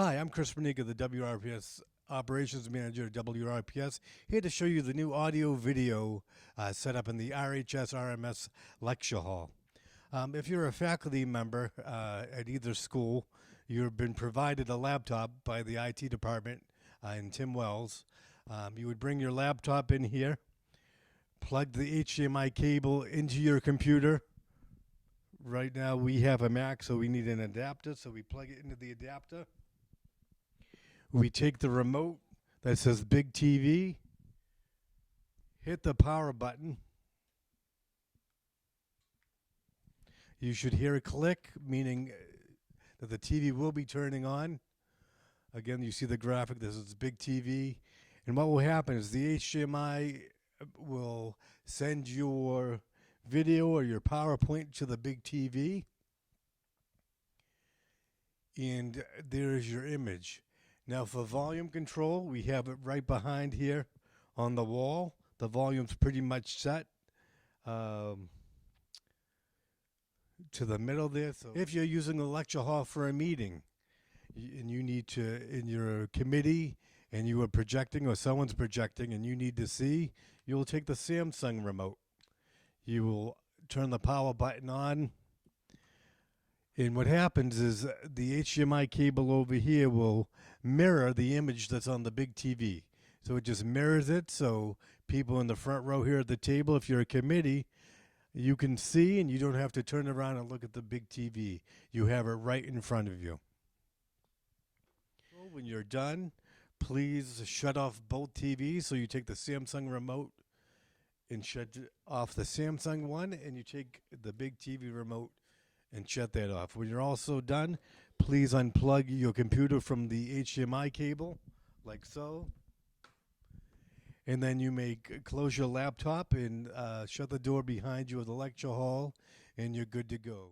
Hi, I'm Chris Bernica, the WRPS Operations Manager at WRPS, here to show you the new audio-video setup in the RHS RMS lecture hall. If you're a faculty member at either school, you've been provided a laptop by the IT department in Tim Wells. You would bring your laptop in here, plug the HDMI cable into your computer. Right now we have a Mac, so we need an adapter, so we plug it into the adapter. We take the remote that says Big TV, hit the power button. You should hear a click, meaning that the TV will be turning on. Again, you see the graphic, this is Big TV. And what will happen is the HDMI will send your video or your PowerPoint to the Big TV. And there's your image. Now for volume control, we have it right behind here on the wall. The volume's pretty much set to the middle there. So if you're using the lecture hall for a meeting and you need to, in your committee, and you are projecting or someone's projecting and you need to see, you'll take the Samsung remote. You will turn the power button on. And what happens is the HDMI cable over here will mirror the image that's on the big TV. So it just mirrors it, so people in the front row here at the table, if you're a committee, you can see and you don't have to turn around and look at the big TV. You have it right in front of you. When you're done, please shut off both TVs. So you take the Samsung remote and shut off the Samsung one, and you take the big TV remote and shut that off. When you're also done, please unplug your computer from the HDMI cable, like so. And then you may close your laptop and shut the door behind you of the lecture hall, and you're good to go.